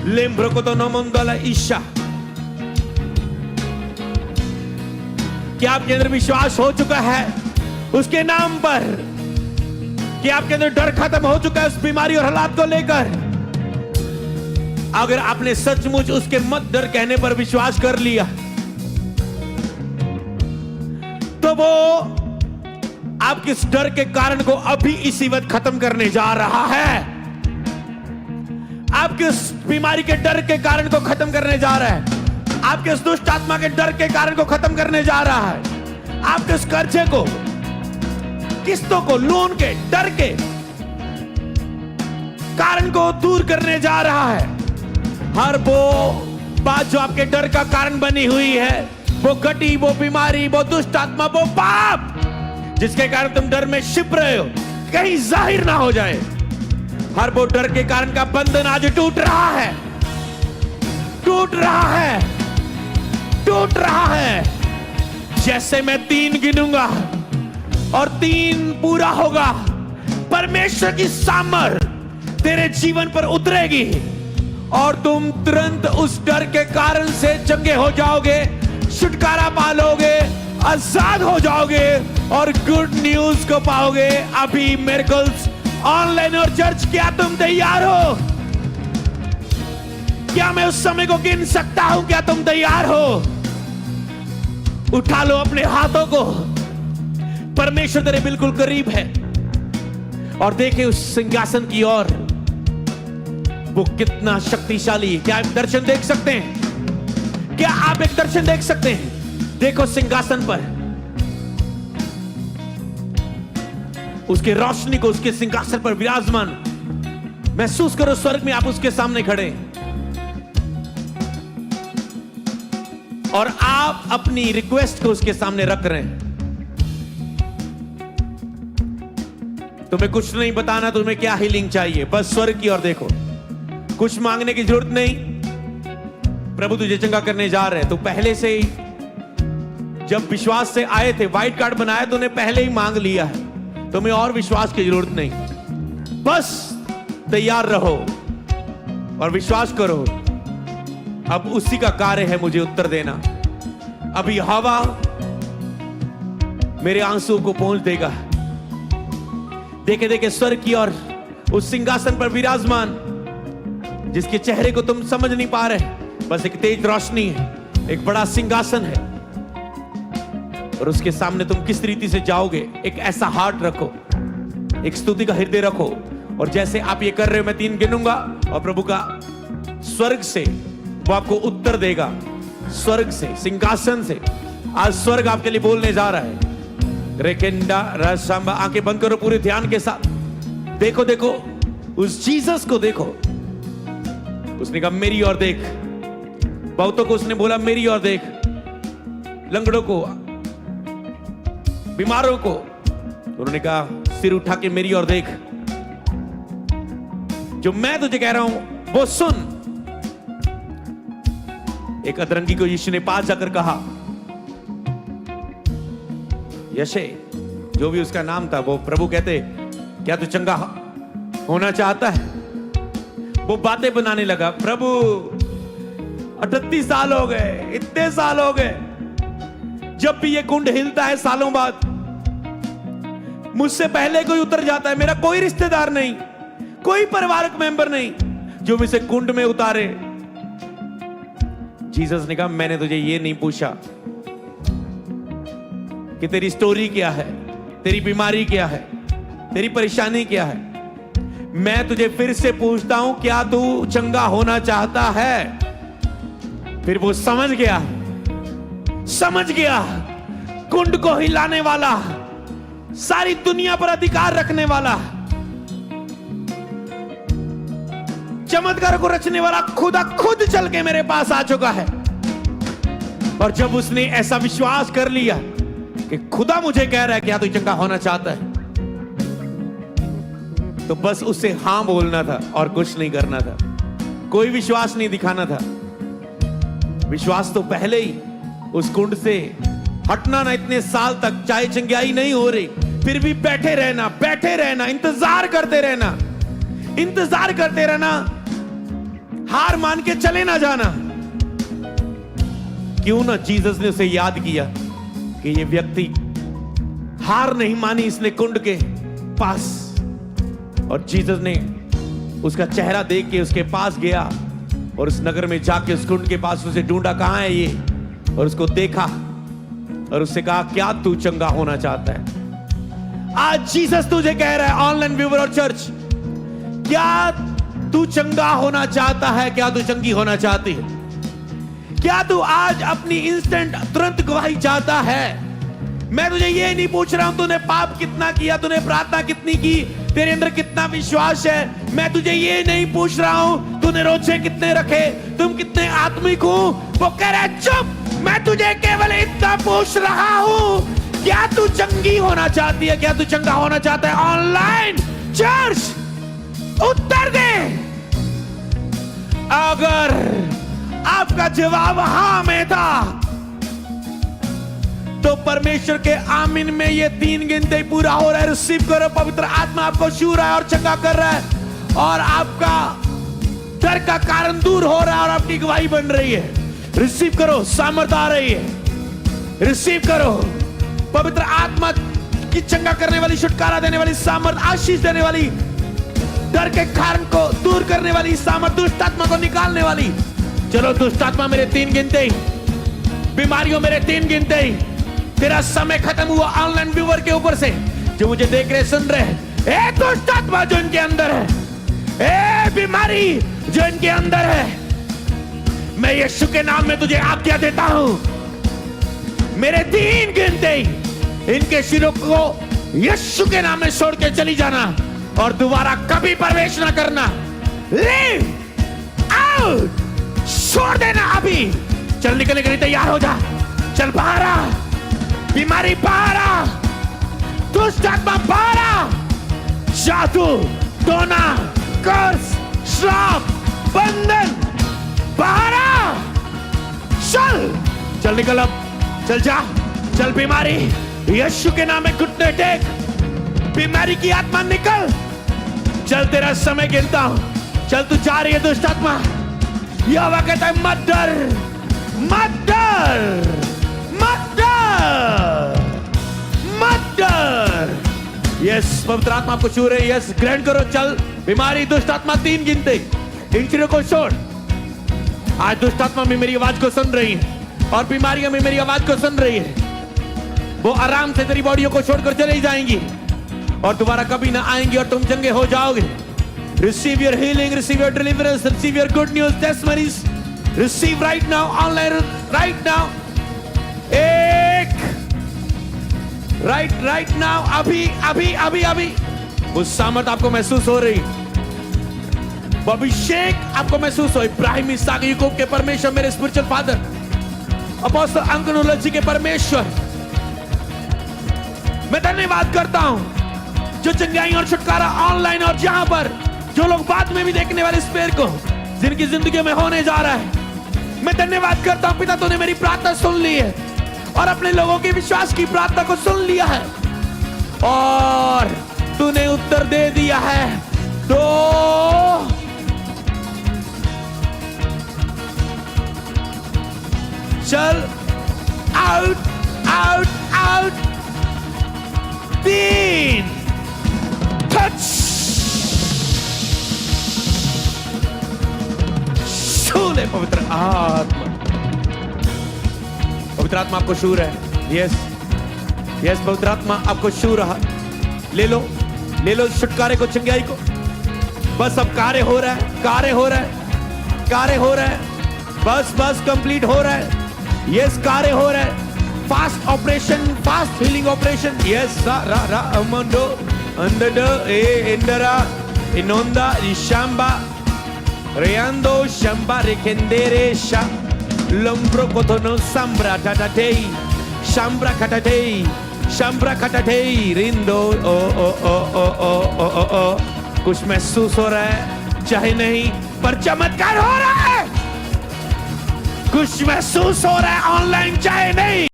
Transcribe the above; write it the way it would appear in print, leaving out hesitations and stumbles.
लेम्ब्रोकोतो नोमोंदोला ईशा। क्या आपके अंदर विश्वास हो चुका है उसके नाम पर? कि आपके अंदर डर खत्म हो चुका है उस बीमारी और हालात को लेकर? अगर आपने सचमुच उसके मत डर कहने पर विश्वास कर लिया, तो वो आपके इस डर के कारण को अभी इसी वक्त खत्म करने जा रहा है। आपके उस बीमारी के डर के कारण को खत्म करने जा रहा है। आपके उस दुष्ट आत्मा के डर के कारण को खत्म करने जा रहा है। आपके उस कर्जे को, किस्तों को, लोन के डर के कारण को दूर करने जा रहा है। हर वो बात जो आपके डर का कारण बनी हुई है, वो घटी, वो बीमारी, वो दुष्ट आत्मा, वो पाप जिसके कारण तुम डर में छिप रहे हो, कहीं जाहिर ना हो जाए, हर वो डर के कारण का बंधन आज टूट रहा है, टूट रहा है, टूट रहा है। जैसे मैं 3 गिनूंगा और 3 पूरा होगा, परमेश्वर की सामर्थ तेरे जीवन पर उतरेगी और तुम तुरंत उस डर के कारण से चंगे हो जाओगे, छुटकारा पालोगे, आजाद हो जाओगे और गुड न्यूज को पाओगे। अभी मिरेकल्स ऑनलाइन और चर्च, क्या तुम तैयार हो? क्या मैं उस समय को गिन सकता हूं? क्या तुम तैयार हो? उठा लो अपने हाथों को, परमेश्वर तेरे बिल्कुल करीब है और देखे उस सिंहासन की ओर, वो कितना शक्तिशाली है। क्या आप दर्शन देख सकते हैं? क्या आप एक दर्शन देख सकते हैं? देखो सिंहासन पर, उसके रोशनी को, उसके सिंहासन पर विराजमान महसूस करो। स्वर्ग में आप उसके सामने खड़े और आप अपनी रिक्वेस्ट को उसके सामने रख रहे हैं। तुम्हें कुछ नहीं बताना तुम्हें क्या हीलिंग चाहिए, बस स्वर्ग की ओर देखो। कुछ मांगने की जरूरत नहीं, प्रभु तुझे चंगा करने जा रहे हैं। तो पहले से ही जब विश्वास से आए थे, व्हाइट कार्ड बनाया तो उन्हें पहले ही मांग लिया है। तुम्हें और विश्वास की जरूरत नहीं, बस तैयार रहो और विश्वास करो। अब उसी का कार्य है मुझे उत्तर देना। अभी हवा मेरे आंसू को पहुंच देगा। देखे देखे स्वर्ग की और उस सिंहासन पर विराजमान, जिसके चेहरे को तुम समझ नहीं पा रहे, बस एक तेज रोशनी है, एक बड़ा सिंहासन है और उसके सामने तुम किस रीति से जाओगे। एक ऐसा हार्ट रखो, एक स्तुति का हृदय रखो और जैसे आप ये कर रहे हो, मैं 3 गिनूंगा और प्रभु का स्वर्ग से वो आपको उत्तर देगा। स्वर्ग से, सिंहासन से आज स्वर्ग आपके लिए बोलने जा रहा है। रेकेंडा रसांबा, आंखें बंद करो पूरे ध्यान के साथ। देखो देखो उस जीसस को देखो। उसने कहा मेरी ओर देख। बहुतों को उसने बोला मेरी ओर देख। लंगड़ों को, बीमारों को उन्होंने कहा सिर उठा के मेरी ओर देख। जो मैं तुझे कह रहा हूं वो सुन। एक अधरंगी को यीशु ने पास जाकर कहा, यशे, जो भी उसका नाम था, वो प्रभु कहते क्या तू चंगा होना चाहता है? वो बातें बनाने लगा। प्रभु 38 साल हो गए, इतने साल हो गए, जब भी ये कुंड हिलता है सालों बाद, मुझसे पहले कोई उतर जाता है। मेरा कोई रिश्तेदार नहीं, कोई पारिवारिक मेंबर नहीं जो मुझे कुंड में उतारे। जीसस ने कहा मैंने तुझे ये नहीं पूछा कि तेरी स्टोरी क्या है, तेरी बीमारी क्या है, तेरी परेशानी क्या है। मैं तुझे फिर से पूछता हूं, क्या तू चंगा होना चाहता है? फिर वो समझ गया, समझ गया। कुंड को हिलाने वाला, सारी दुनिया पर अधिकार रखने वाला, चमत्कार को रचने वाला खुदा खुद चल के मेरे पास आ चुका है। और जब उसने ऐसा विश्वास कर लिया कि खुदा मुझे कह रहा है क्या तू चंगा होना चाहता है, तो बस उसे हां बोलना था और कुछ नहीं करना था। कोई विश्वास नहीं दिखाना था। विश्वास तो पहले ही उस कुंड से हटना ना। इतने साल तक चाहे चंगाई नहीं हो रही, फिर भी बैठे रहना, बैठे रहना, इंतजार करते रहना, इंतजार करते रहना। हार मान के चले ना जाना। क्यों ना जीसस ने उसे याद किया कि ये व्यक्ति हार नहीं मानी इसने कुंड के पास, और जीसस ने उसका चेहरा देख के उसके पास गया और उस नगर में जाके उस कुंड के पास उसे ढूंढा, कहां है ये, और उसको देखा और उससे कहा, क्या तू चंगा होना चाहता है? आज जीसस तुझे कह रहा है, ऑनलाइन व्यूअर और चर्च, क्या तू चंगा होना चाहता है? क्या तू चंगी होना चाहती है? क्या तू आज अपनी इंस्टेंट तुरंत गवाही चाहता है? मैं तुझे ये नहीं पूछ रहा हूं तूने पाप कितना किया, तूने प्रार्थना कितनी की, तेरे अंदर कितना विश्वास है। मैं तुझे ये नहीं पूछ रहा हूं तूने रोजे कितने रखे, तुम कितने आत्मिक हो। वो कह रहा है चुप, मैं तुझे केवल इतना पूछ रहा हूं, क्या तू चंगी होना चाहती है? क्या तू चंगा होना चाहता है? ऑनलाइन चर्च, उत्तर दे। अगर आपका जवाब हां में था तो परमेश्वर के आमीन में ये 3 गिनते पूरा हो रहा है। रिसीव करो, पवित्र आत्मा आपको छू रहा है और चंगा कर रहा है, और आपका डर का कारण दूर हो रहा है और आपकी गवाही बन रही है। रिसीव करो, सामर्थ आ रही है। रिसीव करो, पवित्र आत्मा की चंगा करने वाली, छुटकारा देने वाली सामर्थ, आशीष देने वाली, डर के कारण को दूर करने वाली सामर्थ, दुष्ट आत्मा को निकालने वाली। चलो दुष्ट आत्मा मेरे 3 गिनते ही, बीमारियों मेरे 3 गिनते ही, तेरा समय खत्म हुआ। ऑनलाइन व्यूअर के ऊपर से जो मुझे देख रहे सुन रहे हैं, ए दुष्ट आत्मा जो इनके अंदर है, ए बीमारी जो इनके अंदर है, मैं यीशु के नाम में तुझे आज्ञा देता हूं, मेरे 3 गिनते ही इनके सिरों को यीशु के नाम में छोड़ के चली जाना और दोबारा कभी प्रवेश ना करना। लीव आउट, छोड़ देना अभी। चल निकलने के लिए तैयार हो जा, चल बाहर आ, बीमारी बाहर आ, दुष्ट आत्मा बाहर आ, जादू, टोना, कर्स, श्राप, बंधन बाहर आ। चल निकल अब, चल जा, चल बीमारी यीशु के नाम में घुटने टेक, बीमारी की आत्मा निकल। चल तेरा समय गिनता हूं, चल तू जा रही है दुष्ट आत्मा। यहोवा कहता है मत डर, मत डर, मत डर, मत डर। यस, पवित्र आत्मा आपको छू रही है। यस, ग्रहण करो। चल बीमारी, दुष्ट आत्मा 3 गिनते, इन चीजों को छोड़। आज दुष्ट आत्मा में मेरी आवाज को सुन रही है और बीमारियां में मेरी आवाज को सुन रही है, वो आराम से तेरी बॉडियों को छोड़कर चली जाएंगी और दोबारा कभी ना आएंगी और तुम चंगे हो जाओगे। Receive your healing, receive your deliverance, receive your good news testimonies. Receive right now, online right now. एक right now, अभी अभी अभी अभी वो सामर्थ आपको महसूस हो रही, वो अभिषेक आपको महसूस हो। इब्राहिम, इसहाक, याकूब के परमेश्वर, मेरे स्पिरिचुअल फादर अपोस्टल अंकनोलॉजी के परमेश्वर, मैं धन्यवाद करता हूं जो चंगाई और छुटकारा ऑनलाइन और जहां पर जो लोग बाद में भी देखने वाले स्पेयर को जिनकी जिंदगी में होने जा रहा है, मैं धन्यवाद करता हूं पिता, तूने मेरी प्रार्थना सुन ली है और अपने लोगों के विश्वास की प्रार्थना को सुन लिया है और तूने उत्तर दे दिया है। तो चल आउट आउट आउट। 3 टच, छूले पवित्र आत्मा। पवित्र आत्मा आपको छू रहा है। यस यस, पवित्र आत्मा आपको छू रहा। ले लो छुटकारे को, चंगाई को। बस अब कार्य हो रहा है, कार्य हो रहा है, कार्य हो रहा है। बस कंप्लीट हो रहा है। यस, कार्य हो रहा है। Fast operation, fast healing operation. Yes, रा अमंडो अंदर ए Indra इनोंदा इशांबा रेando shamba rekendere sha lombro kotono sambra tatatei shambra katatei rindo o कुछ महसूस हो रहा है, चाहे नहीं पर चमत्कार हो रहा है। कुछ महसूस हो रहा है ऑनलाइन, चाहे नहीं।